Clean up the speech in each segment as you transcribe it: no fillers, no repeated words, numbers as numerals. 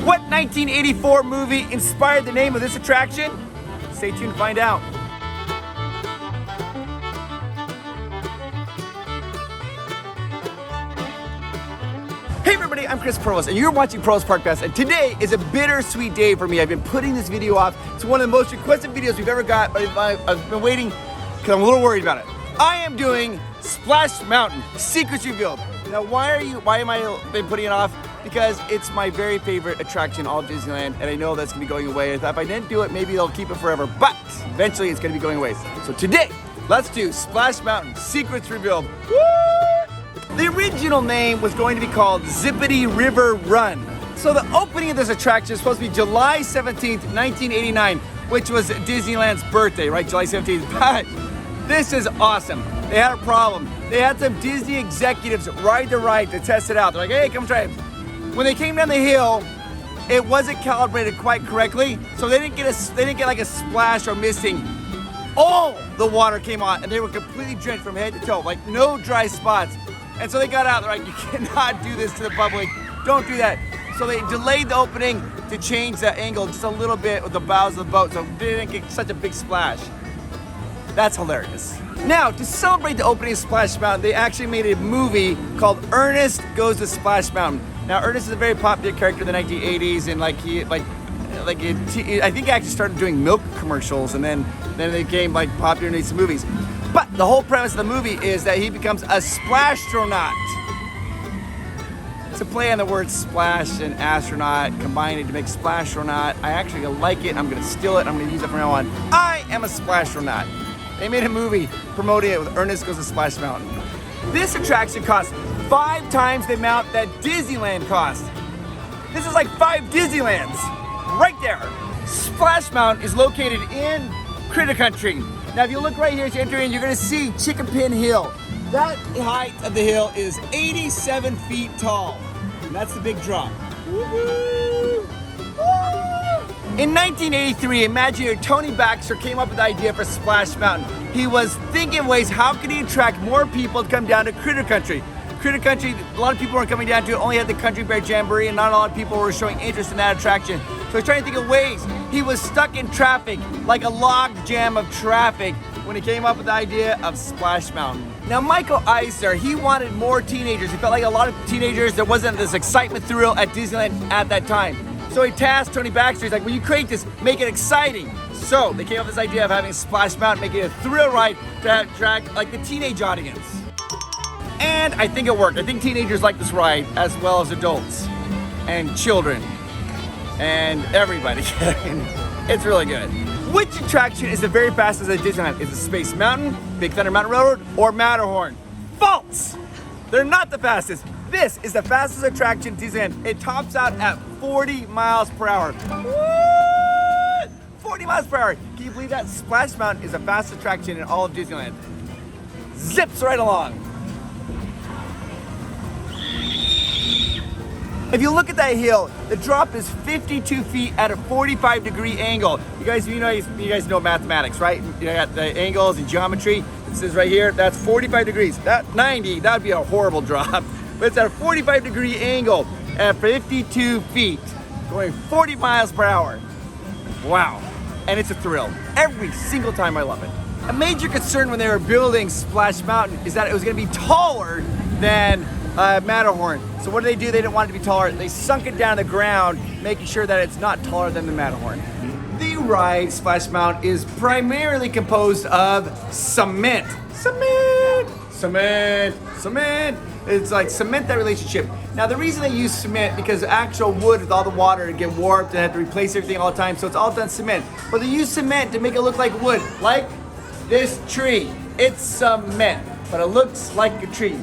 What 1984 movie inspired the name of this attraction? Stay tuned to find out. Hey everybody, I'm Chris Provost, and you're watching Provost Park Pass, and today is a bittersweet day for me. I've been putting this video off. It's one of the most requested videos we've ever got, but I've been waiting because I'm a little worried about it. I am doing Splash Mountain, Secrets Revealed. Now, why am I been putting it off? Because it's my very favorite attraction in all of Disneyland, and I know that's gonna be going away. I thought if I didn't do it, maybe they'll keep it forever, but eventually it's gonna be going away. So today, let's do Splash Mountain, Secrets Revealed. Woo! The original name was going to be called Zippity River Run. So the opening of this attraction is supposed to be July 17th, 1989, which was Disneyland's birthday, right? July 17th. But this is awesome. They had a problem. They had some Disney executives ride the ride to test it out. They're like, hey, come try it. When they came down the hill, it wasn't calibrated quite correctly, so they didn't get like a splash or misting. All the water came on, and they were completely drenched from head to toe, like no dry spots. And so they got out, they're like, you cannot do this to the public. Don't do that. So they delayed the opening to change the angle just a little bit with the bows of the boat, so they didn't get such a big splash. That's hilarious. Now, to celebrate the opening of Splash Mountain, they actually made a movie called Ernest Goes to Splash Mountain. Now, Ernest is a very popular character in the 1980s, and I think he actually started doing milk commercials, and then they became like popular in these movies. But the whole premise of the movie is that he becomes a splastronaut. It's a play on the word splash and astronaut, combining to make splastronaut. I actually like it. I'm gonna steal it. I'm gonna use it from now on. I am a splastronaut. They made a movie promoting it with Ernest Goes to Splash Mountain. This attraction costs 5 times the amount that Disneyland costs. This is like 5 Disneylands right there. Splash Mountain is located in Critter Country. Now, if you look right here as you enter in, you're gonna see Chicken Pin Hill. That height of the hill is 87 feet tall. And that's the big drop. Woo-hoo! In 1983, Imagineer Tony Baxter came up with the idea for Splash Mountain. He was thinking ways, how could he attract more people to come down to Critter Country? Critter Country, a lot of people weren't coming down to it, only had the Country Bear Jamboree, and not a lot of people were showing interest in that attraction. So he's trying to think of ways. He was stuck in traffic, like a log jam of traffic, when he came up with the idea of Splash Mountain. Now, Michael Eisner, he wanted more teenagers. He felt like a lot of teenagers, there wasn't this excitement thrill at Disneyland at that time. So he tasked Tony Baxter, he's like, when you create this, make it exciting. So they came up with this idea of having Splash Mountain, making it a thrill ride to attract like the teenage audience. And I think it worked. I think teenagers like this ride as well as adults and children and everybody. It's really good. Which attraction is the very fastest at Disneyland? Is it Space Mountain, Big Thunder Mountain Railroad, or Matterhorn? False! They're not the fastest. This is the fastest attraction in Disneyland. It tops out at 40 miles per hour. What? 40 miles per hour. Can you believe that? Splash Mountain is the fastest attraction in all of Disneyland. Zips right along. If you look at that hill, the drop is 52 feet at a 45-degree angle. You guys know mathematics, right? You got the angles and geometry. This is right here, that's 45 degrees. That 90, that would be a horrible drop. But it's at a 45-degree angle at 52 feet, going 40 miles per hour. Wow, and it's a thrill. Every single time I love it. A major concern when they were building Splash Mountain is that it was gonna be taller than Matterhorn. So what did? They didn't want it to be taller. They sunk it down to the ground, making sure that it's not taller than the Matterhorn. The ride, Splash Mountain, is primarily composed of cement. Cement. It's like cement that relationship. Now the reason they use cement, because actual wood with all the water would get warped and have to replace everything all the time, so it's all done cement. But they use cement to make it look like wood, like this tree. It's cement, but it looks like a tree.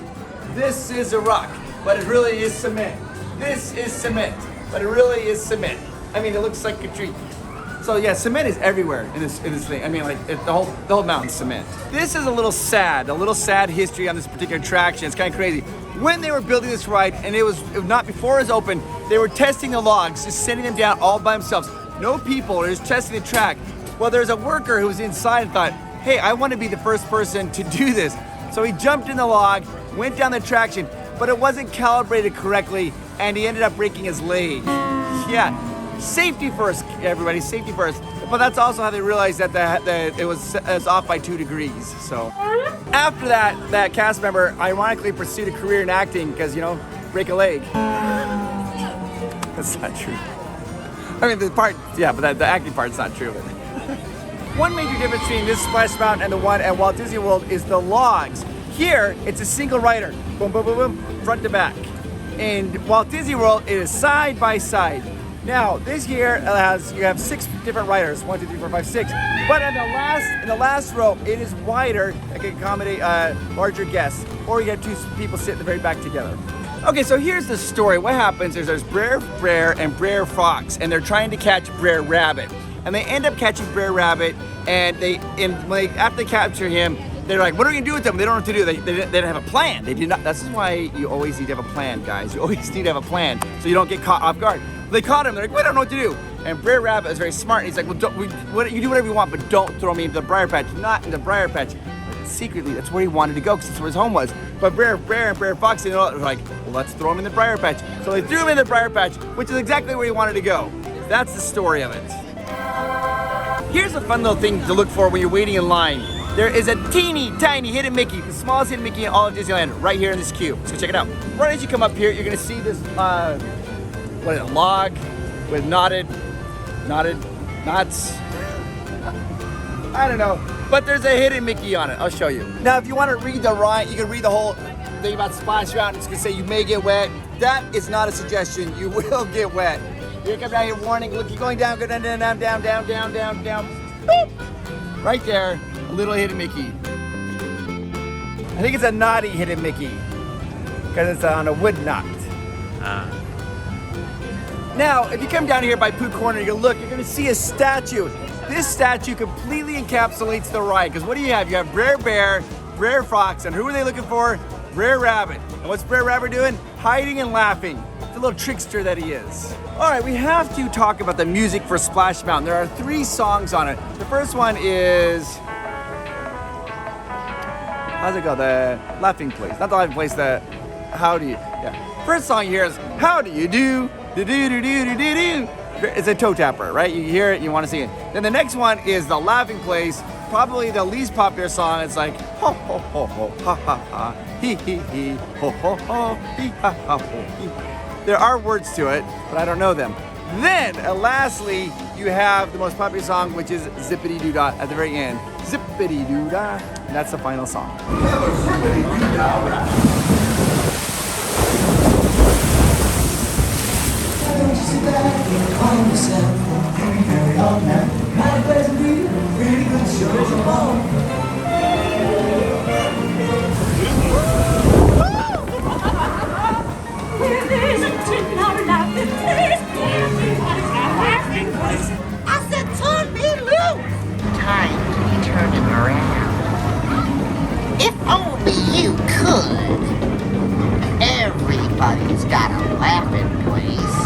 This is a rock, but it really is cement. This is cement, but it really is cement. I mean, it looks like a tree. So yeah, cement is everywhere in this thing. I mean, like the whole mountain's cement. This is a little sad history on this particular attraction. It's kind of crazy. When they were building this ride, and it was not before it was open, they were testing the logs, just sending them down all by themselves. No people, they're just testing the track. Well, there's a worker who was inside and thought, hey, I want to be the first person to do this. So he jumped in the log, went down the attraction, but it wasn't calibrated correctly, and he ended up breaking his leg. Yeah, safety first, everybody, safety first. But that's also how they realized that it was off by 2 degrees. So after that cast member ironically pursued a career in acting because, you know, break a leg. That's not true. I mean, the part, yeah, but the acting part's not true. One major difference between this Splash Mountain and the one at Walt Disney World is the logs. Here, it's a single rider, boom, boom, boom, boom, front to back. In Walt Disney World, it is side by side. Now, this here you have 6 different riders, 1, 2, 3, 4, 5, 6. But in the last row, it is wider that can accommodate larger guests. Or you have 2 people sit in the very back together. Okay, so here's the story. What happens is there's Brer and Brer Fox, and they're trying to catch Brer Rabbit. And they end up catching Brer Rabbit, and after they capture him, they're like, what are we gonna do with them? They don't know what to do. They didn't have a plan. They did not. This is why you always need to have a plan, guys. You always need to have a plan so you don't get caught off guard. They caught him. They're like, we don't know what to do. And Brer Rabbit is very smart. He's like, well, you do whatever you want, but don't throw me into the briar patch. Not in the briar patch. But secretly, that's where he wanted to go because that's where his home was. But Brer and Brer Fox, you know, they're like, well, let's throw him in the briar patch. So they threw him in the briar patch, which is exactly where he wanted to go. That's the story of it. Here's a fun little thing to look for when you're waiting in line. There is a teeny tiny hidden Mickey, the smallest hidden Mickey in all of Disneyland, right here in this queue. So check it out. Right as you come up here, you're gonna see this, what is it, log with knotted knots. I don't know, but there's a hidden Mickey on it. I'll show you. Now, if you want to read the ride, you can read the whole thing about Splash Mountain. It's gonna say you may get wet. That is not a suggestion. You will get wet. Here come down here, warning. Look, you're going down, go down, down, down, down, down, down, down. Boop. Right there, a little hidden Mickey. I think it's a naughty hidden Mickey because it's on a wood knot. Now, if you come down here by Pooh Corner, you're gonna see a statue. This statue completely encapsulates the ride because what do you have? You have Brer Bear, Brer Fox, and who are they looking for? Brer Rabbit. And what's Brer Rabbit doing? Hiding and laughing. It's a little trickster that he is. All right, we have to talk about the music for Splash Mountain. There are 3 songs on it. The first one is, how's it go? The Laughing Place. Not the Laughing Place, the How Do You, yeah. First song here is How Do You Do? Do-do-do-do-do-do-do. It's a toe tapper, right? You hear it, you want to sing it. Then the next one is The Laughing Place, probably the least popular song. It's like, ho, ho, ho, ho, ha, ha, ha, he, he, ho, ho, ho, he, ha, ha, ho, he. There are words to it, but I don't know them. Then, lastly, you have the most popular song, which is Zippity Doo-Dah at the very end. Zippity Doo-Dah, and that's the final song. I said, turn me loose! Time to be turning around. If only you could. Everybody's got a laughing place.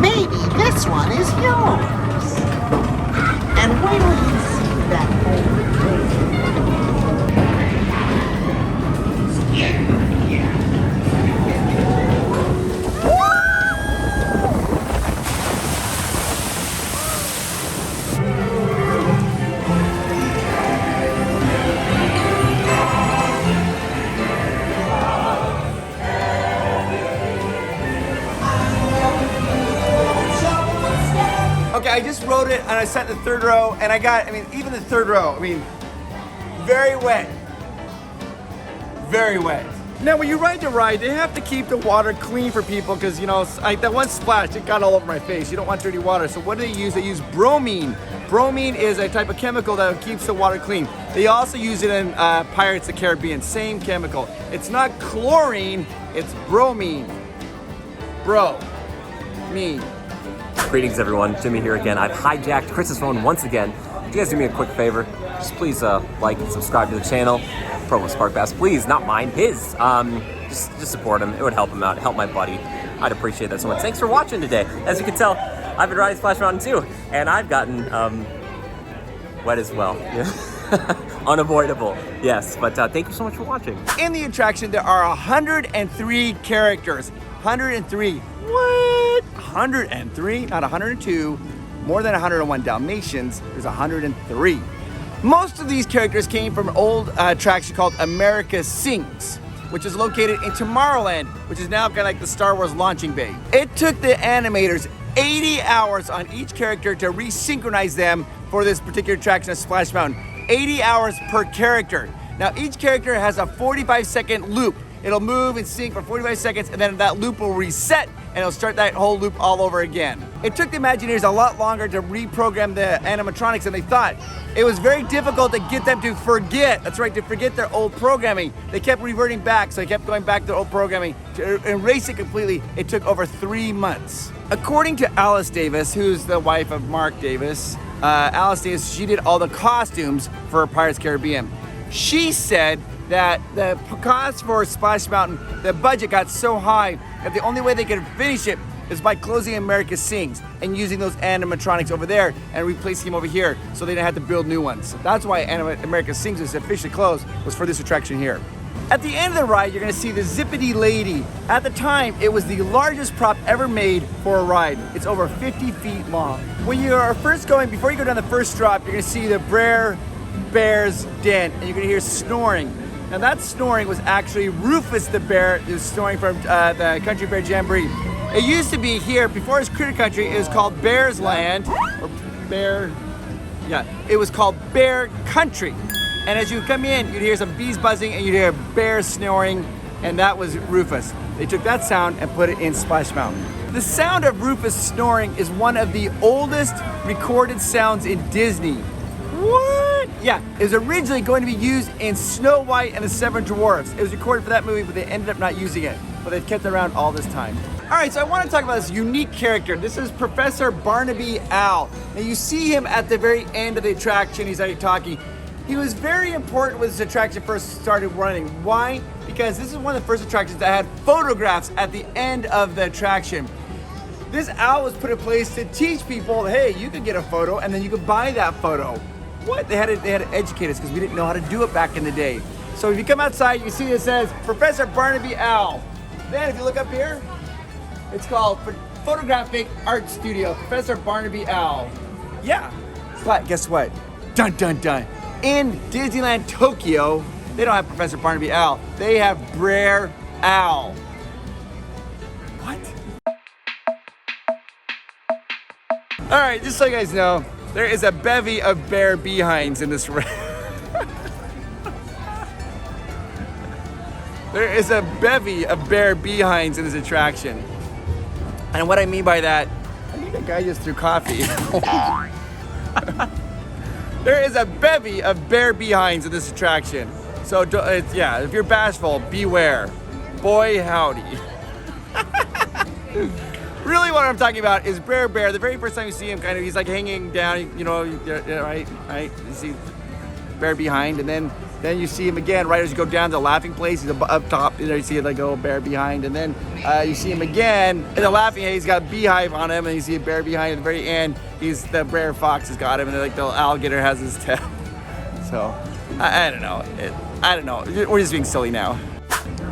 Maybe this one is yours. And wait till you see that old Okay, I just wrote it and I sat in the 3rd row and even the 3rd row, very wet. Very wet. Now, when you ride the ride, they have to keep the water clean for people because, you know, that one splash, it got all over my face. You don't want dirty water. So what do they use? They use bromine. Bromine is a type of chemical that keeps the water clean. They also use it in Pirates of the Caribbean, same chemical. It's not chlorine, it's bromine. Bro-mine. Greetings everyone, Jimmy here again. I've hijacked Chris's phone once again. Would you guys do me a quick favor? Just please like and subscribe to the channel. Provost Park Pass, please, not mine, his. Just support him, it would help him out, help my buddy. I'd appreciate that so much. Thanks for watching today. As you can tell, I've been riding Splash Mountain too, and I've gotten wet as well. Unavoidable, yes, but thank you so much for watching. In the attraction, there are 103 characters. 103. What? 103, not 102, more than 101 Dalmatians. There's 103. Most of these characters came from old attraction called America Sings, which is located in Tomorrowland, which is now kind of like the Star Wars launching bay. It took the animators 80 hours on each character to resynchronize them for this particular attraction at Splash Mountain. 80 hours per character. Now each character has a 45-second loop. It'll move and sync for 45 seconds, and then that loop will reset, and it'll start that whole loop all over again. It took the Imagineers a lot longer to reprogram the animatronics than they thought. It was very difficult to get them to forget, that's right, to forget their old programming. They kept reverting back, so they kept going back to their old programming. To erase it completely, it took over 3 months. According to Alice Davis, who's the wife of Mark Davis, Alice Davis, she did all the costumes for Pirates of the Caribbean. She said that the cost for Splash Mountain, the budget got so high that the only way they could finish it is by closing America Sings and using those animatronics over there and replacing them over here so they didn't have to build new ones. So that's why America Sings was officially closed, was for this attraction here. At the end of the ride, you're gonna see the Zippity Lady. At the time, it was the largest prop ever made for a ride. It's over 50 feet long. When you are first going, before you go down the first drop, you're gonna see the Brer Bear's den, and you're gonna hear snoring. Now that snoring was actually Rufus the bear who was snoring from the Country Bear Jamboree. It used to be here, before it was Critter Country, it was called Bear's Land, or it was called Bear Country. And as you come in, you'd hear some bees buzzing and you'd hear bears snoring, and that was Rufus. They took that sound and put it in Splash Mountain. The sound of Rufus snoring is one of the oldest recorded sounds in Disney. What? Yeah, it was originally going to be used in Snow White and the Seven Dwarfs. It was recorded for that movie, but they ended up not using it. But they've kept it around all this time. All right, so I want to talk about this unique character. This is Professor Barnaby Owl. Now you see him at the very end of the attraction. He's already talking. He was very important when this attraction first started running. Why? Because this is one of the first attractions that had photographs at the end of the attraction. This owl was put in place to teach people, hey, you could get a photo and then you could buy that photo. What? They had to educate us because we didn't know how to do it back in the day. So if you come outside, you see it says Professor Barnaby Owl. Then if you look up here, it's called Photographic Art Studio, Professor Barnaby Owl. Yeah, but guess what? Dun dun dun. In Disneyland Tokyo, they don't have Professor Barnaby Owl. They have Brer Owl. What? All right, just so you guys know, there is a bevy of bear behinds in this room. There is a bevy of bear behinds in this attraction. And what I mean by that, I think that guy just threw coffee. There is a bevy of bear behinds in this attraction. So yeah, if you're bashful, beware. Boy, howdy. Really what I'm talking about is Brer Bear. The very first time you see him, he's like hanging down, you know, right? You see Bear behind, and then you see him again right as you go down to the laughing place. He's up top, and there you see like a bear behind, and then you see him again in the laughing. He's got a beehive on him, and you see a bear behind. At the very end, he's the Brer Fox has got him, and like the alligator has his tail. So I don't know. I don't know. We're just being silly now.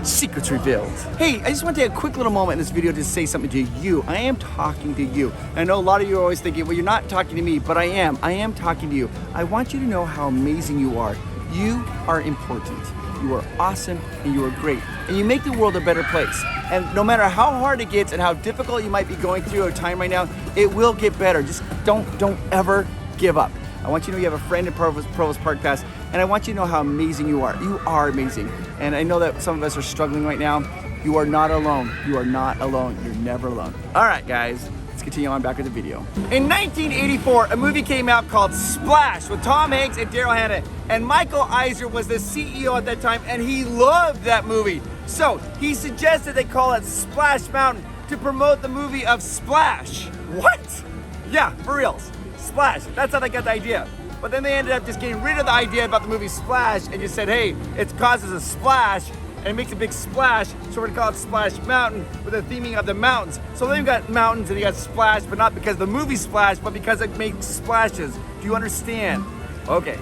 Secrets revealed. Hey, I just want to take a quick little moment in this video to say something to you. I am talking to you. I know a lot of you are always thinking, well, you're not talking to me, but I am. I am talking to you. I want you to know how amazing you are. You are important. You are awesome, and you are great. And you make the world a better place. And no matter how hard it gets and how difficult you might be going through a time right now, it will get better. Just don't ever give up. I want you to know you have a friend in Provost Park Pass, and I want you to know how amazing you are. You are amazing. And I know that some of us are struggling right now. You are not alone. You are not alone. You're never alone. All right, guys, let's continue on back with the video. In 1984, a movie came out called Splash with Tom Hanks and Daryl Hannah. And Michael Eisner was the CEO at that time, and he loved that movie. So he suggested they call it Splash Mountain to promote the movie of Splash. What? Yeah, for reals. Splash. That's how they got the idea. But then they ended up just getting rid of the idea about the movie Splash and just said, hey, it causes a splash and it makes a big splash, so we're gonna call it Splash Mountain with the theming of the mountains. So then you've got mountains and you got Splash, but not because the movie Splash, but because it makes splashes. Do you understand? Okay.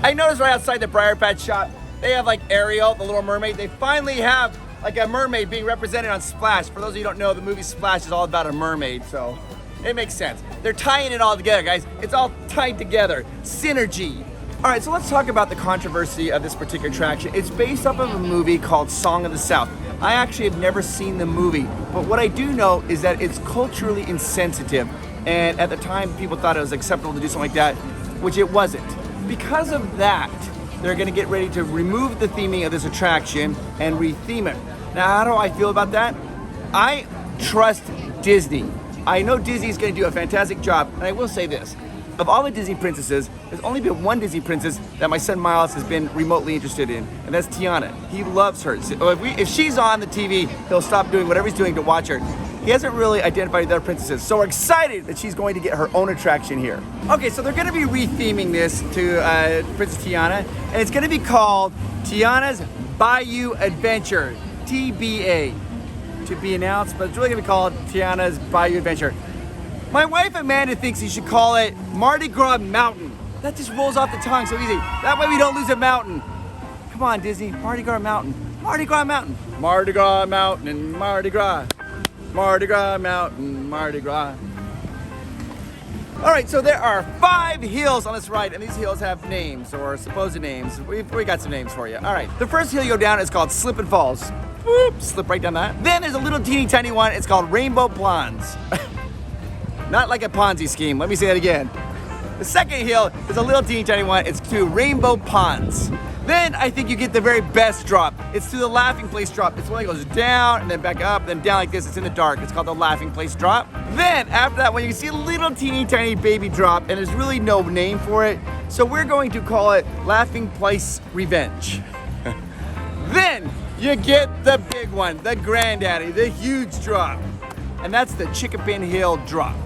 I noticed right outside the Briar Patch shop, they have like Ariel, the Little Mermaid. They finally have like a mermaid being represented on Splash. For those of you who don't know, the movie Splash is all about a mermaid, so it makes sense. They're tying it all together, guys. It's all tied together. Synergy. All right, so let's talk about the controversy of this particular attraction. It's based off of a movie called Song of the South. I actually have never seen the movie, but what I do know is that it's culturally insensitive. And at the time, people thought it was acceptable to do something like that, which it wasn't. Because of that, they're gonna get ready to remove the theming of this attraction and retheme it. Now, how do I feel about that? I trust Disney. I know Disney's gonna do a fantastic job, and I will say this. Of all the Disney princesses, there's only been one Disney princess that my son Miles has been remotely interested in, and that's Tiana. He loves her. So if she's on the TV, he'll stop doing whatever he's doing to watch her. He hasn't really identified the other princesses, so we're excited that she's going to get her own attraction here. Okay, so they're gonna be retheming this to Princess Tiana, and it's gonna be called Tiana's Bayou Adventure, TBA. To be announced, but it's really gonna be called Tiana's Bayou Adventure. My wife Amanda thinks you should call it Mardi Gras Mountain. That just rolls off the tongue so easy. That way we don't lose a mountain. Come on, Disney, Mardi Gras Mountain. Mardi Gras Mountain. Mardi Gras Mountain and Mardi Gras. Mardi Gras Mountain, Mardi Gras. All right, so there are 5 hills on this ride, and these hills have names, or supposed names. We got some names for you. All right, the first hill you go down is called Slip and Falls. Whoop, slip right down that. Then there's a little teeny tiny one, it's called Rainbow Ponds. Not like a Ponzi scheme, let me say that again. The second hill is a little teeny tiny one, it's to Rainbow Ponds. Then I think you get the very best drop. It's to the Laughing Place drop. It's one that goes down and then back up, then down like this. It's in the dark. It's called the Laughing Place drop. Then after that one, you can see a little teeny tiny baby drop, and there's really no name for it. So we're going to call it Laughing Place Revenge. Then you get the big one, the granddaddy, the huge drop. And that's the Chickapin Hill drop.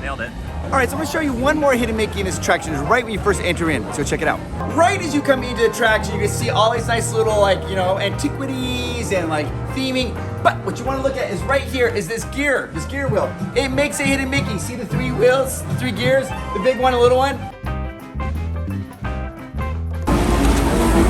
Nailed it. All right, so I'm gonna show you one more hidden Mickey in this attraction. It's right when you first enter in, so check it out. Right as you come into the attraction, you can see all these nice little, like, you know, antiquities and like theming. But what you wanna look at is right here is this gear wheel. It makes a hidden Mickey. See the 3 wheels, the 3 gears, the big one, the little one?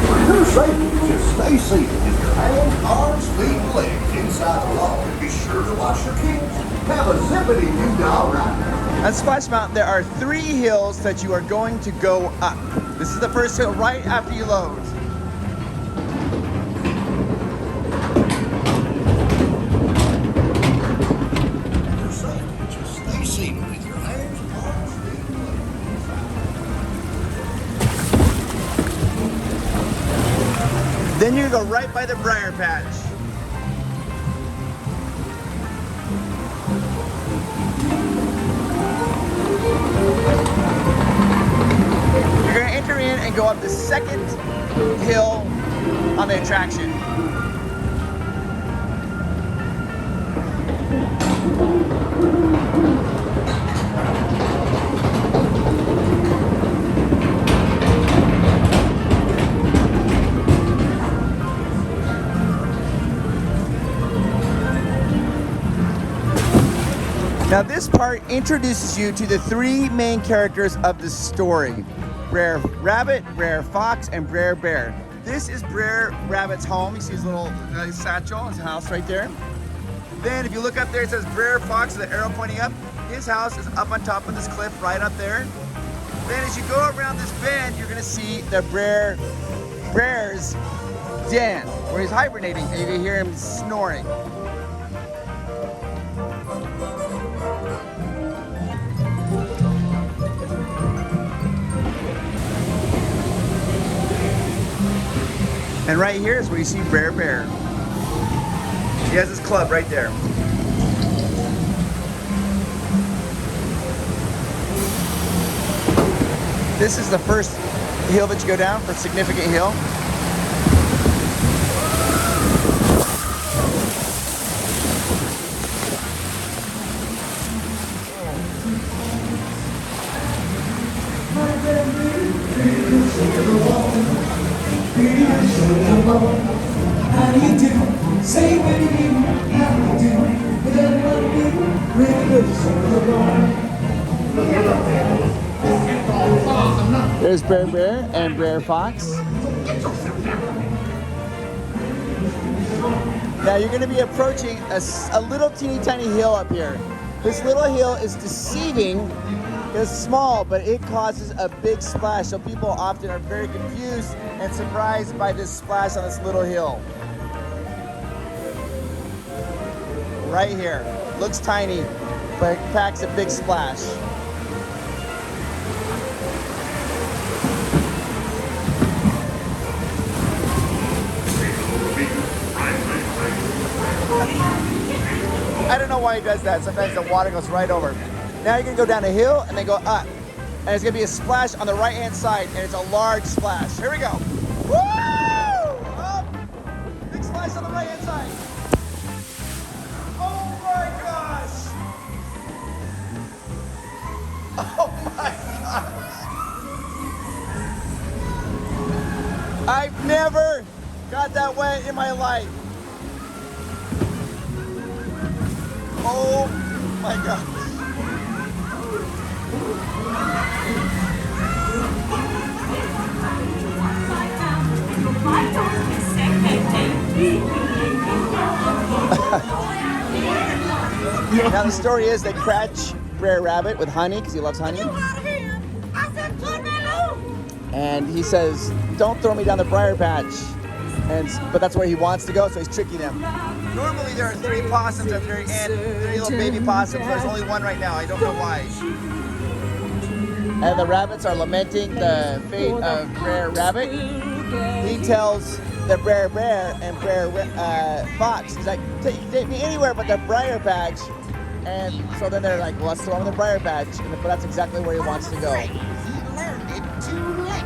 For your safety, just stay seated with your hands, arms, feet, and legs inside the lawn. Be sure to wash your kids. Have a zippity new dog right now. On Splash Mountain, there are 3 hills that you are going to go up. This is the first hill right after you load. For safety, just stay seated with your hands, arms, feet, and legs. Then you go right by the Briar Patch. You're gonna enter in and go up the second hill on the attraction. Now this part introduces you to the 3 main characters of the story. Brer Rabbit, Brer Fox, and Brer Bear. This is Brer Rabbit's home. You see his little satchel, his house right there. Then if you look up there, it says Brer Fox with the arrow pointing up. His house is up on top of this cliff right up there. Then as you go around this bend, you're gonna see the Brer's den, where he's hibernating, and you can hear him snoring. And right here is where you see Brer Bear. He has his club right there. This is the first hill that you go down, first significant hill. How do you do? Say what you do. How do you do? With everybody, There's Brer Bear and Brer Fox. Now you're gonna be approaching a little teeny tiny hill up here. This little hill is deceiving. It's small, but it causes a big splash. So people often are very confused and surprised by this splash on this little hill. Right here. Looks tiny, but it packs a big splash. I don't know why he does that. Sometimes the water goes right over. Now you're gonna go down a hill and then go up. And it's gonna be a splash on the right-hand side, and it's a large splash. Here we go. Woo! Up. Big splash on the right-hand side. Oh my gosh! Oh my gosh! I've never got that wet in my life. Oh my God. Now the story is they catch Brer Rabbit with honey because he loves honey. And he says, don't throw me down the briar patch. But that's where he wants to go, so he's tricking them. Normally there are 3 possums at the very end, 3 little baby possums. There's only 1 right now. I don't know why. And the rabbits are lamenting the fate of Brer Rabbit. He tells the Brer Bear and Brer Fox, he's like, take me anywhere but the briar patch. And so then they're like, well, let's throw him in the briar patch. But that's exactly where he wants to go. He learned it too late.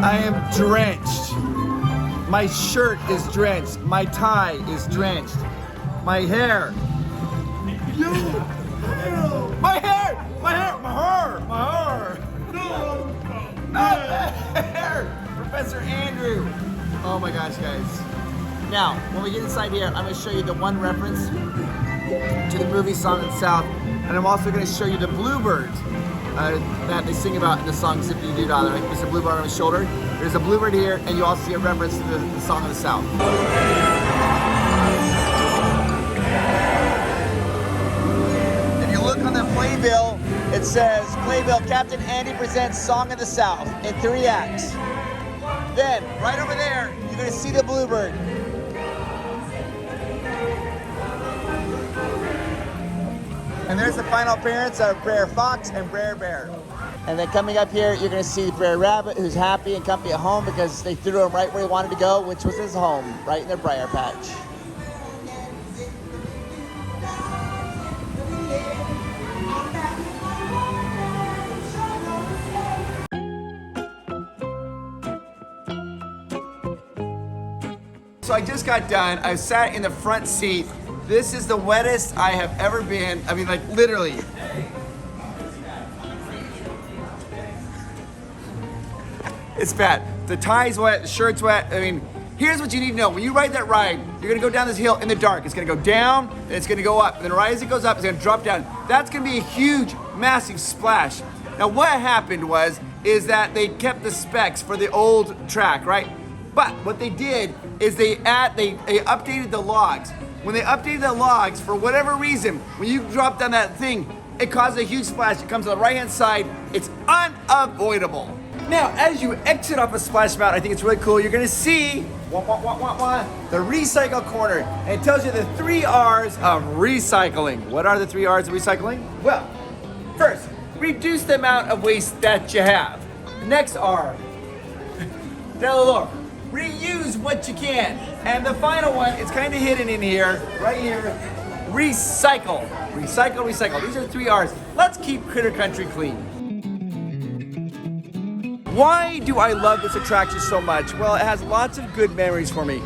I am drenched. My shirt is drenched. My tie is drenched. My hair. My hair! My hair! My hair! My hair! Professor Andrew. Oh my gosh, guys. Now, when we get inside here, I'm going to show you the one reference to the movie Song of the South, and I'm also going to show you the bluebird that they sing about in the song Zippity Lady. Like Mr. Bluebird on his shoulder. There's a bluebird here, and you also see a reference to the Song of the South. If you look on the playbill, it says, playbill, Captain Andy presents Song of the South in 3 acts. Then, right over there, you're going to see the bluebird. And there's the final appearance of Brer Fox and Brer Bear. And then coming up here, you're gonna see Brer Rabbit, who's happy and comfy at home because they threw him right where he wanted to go, which was his home, right in their briar patch. So I just got done. I sat in the front seat. This is the wettest I have ever been. I mean, like, literally. It's bad. The tie's wet, the shirt's wet. I mean, here's what you need to know. When you ride that ride, you're gonna go down this hill in the dark. It's gonna go down, and it's gonna go up. And then right as it goes up, it's gonna drop down. That's gonna be a huge, massive splash. Now, what happened is that they kept the specs for the old track, right? But what they did is they updated the logs. When they updated the logs, for whatever reason, when you drop down that thing, it causes a huge splash. It comes on the right-hand side. It's unavoidable. Now, as you exit off a splash mountain, I think it's really cool. You're gonna see the recycle corner. And it tells you the 3 R's of recycling. What are the 3 R's of recycling? Well, first, reduce the amount of waste that you have. The next R, down a little lower. reuse what you can. And the final one, it's kind of hidden in here, right here. Recycle. Recycle, recycle. These are 3 R's. Let's keep Critter Country clean. Why do I love this attraction so much? Well, it has lots of good memories for me.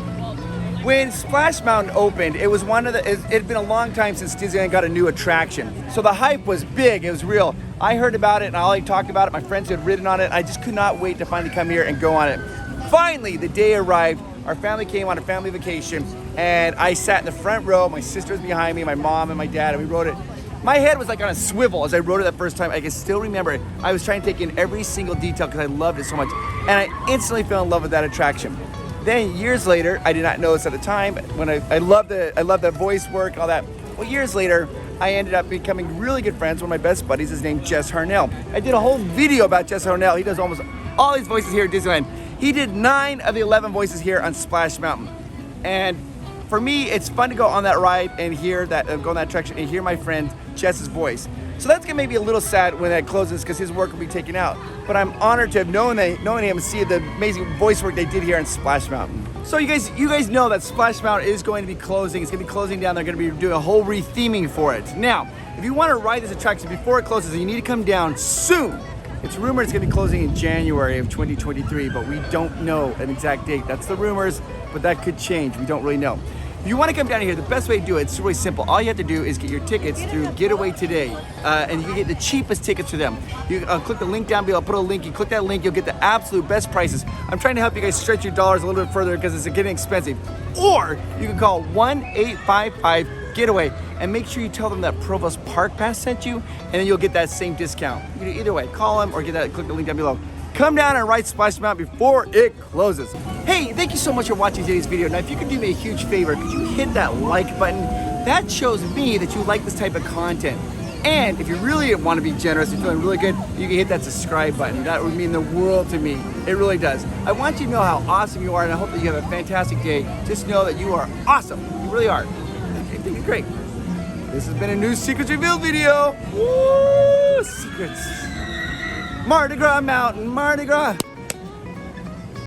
When Splash Mountain opened, it was it'd been a long time since Disneyland got a new attraction. So the hype was big, it was real. I heard about it and I talked about it, my friends had ridden on it. I just could not wait to finally come here and go on it. Finally, the day arrived. Our family came on a family vacation and I sat in the front row. My sister was behind me, my mom and my dad, and we rode it. My head was like on a swivel as I rode it that first time. I can still remember it. I was trying to take in every single detail because I loved it so much. And I instantly fell in love with that attraction. Then years later, I did not know this at the time, when I loved the voice work, all that. Well, years later, I ended up becoming really good friends. One of my best buddies is named Jess Harnell. I did a whole video about Jess Harnell. He does almost all these voices here at Disneyland. He did 9 of the 11 voices here on Splash Mountain. And for me, it's fun to go on that ride and hear that, go on that attraction and hear my friend Jess's voice. So that's gonna make me a little sad when that closes because his work will be taken out. But I'm honored to have known him and see the amazing voice work they did here on Splash Mountain. So you guys know that Splash Mountain is going to be closing. It's gonna be closing down. They're gonna be doing a whole retheming for it. Now, if you wanna ride this attraction before it closes, you need to come down soon. It's rumored it's gonna be closing in January of 2023, but we don't know an exact date. That's the rumors, but that could change. We don't really know. If you want to come down here, the best way to do it, it's really simple. All you have to do is get your tickets through Getaway Today, and you can get the cheapest tickets for them. You click the link down below, I'll put a link, you click that link, you'll get the absolute best prices. I'm trying to help you guys stretch your dollars a little bit further because it's getting expensive. Or you can call 1-855-GETAWAY and make sure you tell them that Provost Park Pass sent you, and then you'll get that same discount. You can do either way, call them or click the link down below. Come down and ride Splash Mountain before it closes. Hey, thank you so much for watching today's video. Now, if you could do me a huge favor, could you hit that like button? That shows me that you like this type of content. And if you really want to be generous, you're feeling really good, you can hit that subscribe button. That would mean the world to me. It really does. I want you to know how awesome you are, and I hope that you have a fantastic day. Just know that you are awesome. You really are. I think you're great. This has been a new Secrets Revealed video. Woo! Secrets. Mardi Gras Mountain, Mardi Gras.